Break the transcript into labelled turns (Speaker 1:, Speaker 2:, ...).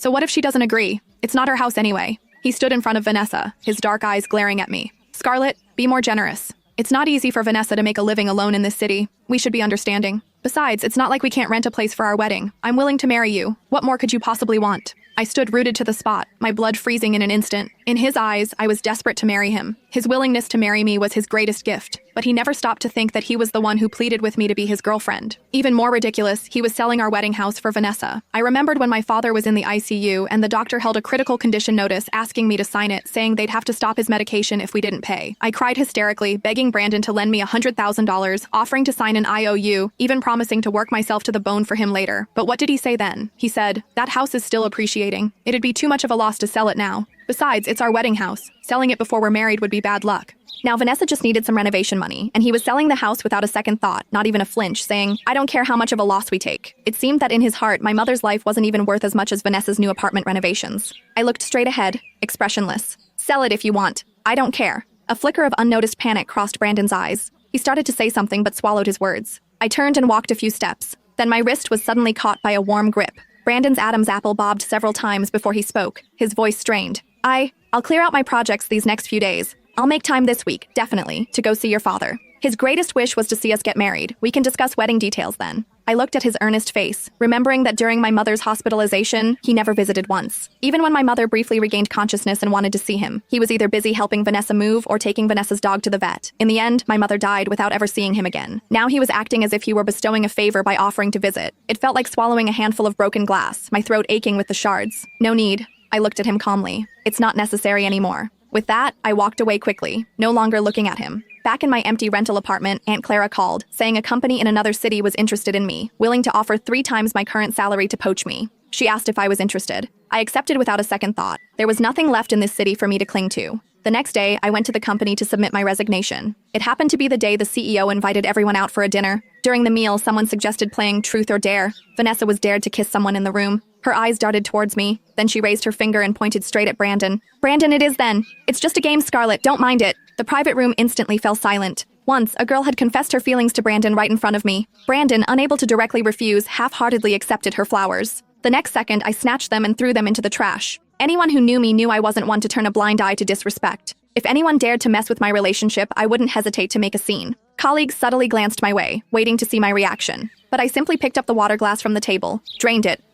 Speaker 1: So what if she doesn't agree? It's not her house anyway. He stood in front of Vanessa, his dark eyes glaring at me. Scarlett, be more generous. It's not easy for Vanessa to make a living alone in this city. We should be understanding. Besides, it's not like we can't rent a place for our wedding. I'm willing to marry you. What more could you possibly want? I stood rooted to the spot, my blood freezing in an instant. In his eyes, I was desperate to marry him. His willingness to marry me was his greatest gift, but he never stopped to think that he was the one who pleaded with me to be his girlfriend. Even more ridiculous, he was selling our wedding house for Vanessa. I remembered when my father was in the ICU and the doctor held a critical condition notice asking me to sign it, saying they'd have to stop his medication if we didn't pay. I cried hysterically, begging Brandon to lend me $100,000, offering to sign an IOU, even promising to work myself to the bone for him later. But what did he say then? He said, "That house is still appreciating. It'd be too much of a loss to sell it now. Besides, it's our wedding house. Selling it before we're married would be bad luck." Now, Vanessa just needed some renovation money, and he was selling the house without a second thought, not even a flinch, saying, "I don't care how much of a loss we take." It seemed that in his heart, my mother's life wasn't even worth as much as Vanessa's new apartment renovations. I looked straight ahead, expressionless. "Sell it if you want. I don't care." A flicker of unnoticed panic crossed Brandon's eyes. He started to say something but swallowed his words. I turned and walked a few steps. Then my wrist was suddenly caught by a warm grip. Brandon's Adam's apple bobbed several times before he spoke, his voice strained. I'll clear out my projects these next few days. I'll make time this week, definitely, to go see your father. His greatest wish was to see us get married. We can discuss wedding details then. I looked at his earnest face, remembering that during my mother's hospitalization, he never visited once. Even when my mother briefly regained consciousness and wanted to see him, he was either busy helping Vanessa move or taking Vanessa's dog to the vet. In the end, my mother died without ever seeing him again. Now he was acting as if he were bestowing a favor by offering to visit. It felt like swallowing a handful of broken glass, my throat aching with the shards. No need. I looked at him calmly. It's not necessary anymore. With that, I walked away quickly, no longer looking at him. Back in my empty rental apartment, Aunt Clara called, saying a company in another city was interested in me, willing to offer 3 times my current salary to poach me. She asked if I was interested. I accepted without a second thought. There was nothing left in this city for me to cling to. The next day, I went to the company to submit my resignation. It happened to be the day the CEO invited everyone out for a dinner. During the meal, someone suggested playing Truth or Dare. Vanessa was dared to kiss someone in the room. Her eyes darted towards me. Then she raised her finger and pointed straight at Brandon. "Brandon, it is then. It's just a game, Scarlett. Don't mind it." The private room instantly fell silent. Once, a girl had confessed her feelings to Brandon right in front of me. Brandon, unable to directly refuse, half-heartedly accepted her flowers. The next second, I snatched them and threw them into the trash. Anyone who knew me knew I wasn't one to turn a blind eye to disrespect. If anyone dared to mess with my relationship, I wouldn't hesitate to make a scene. Colleagues subtly glanced my way, waiting to see my reaction. But I simply picked up the water glass from the table, drained it,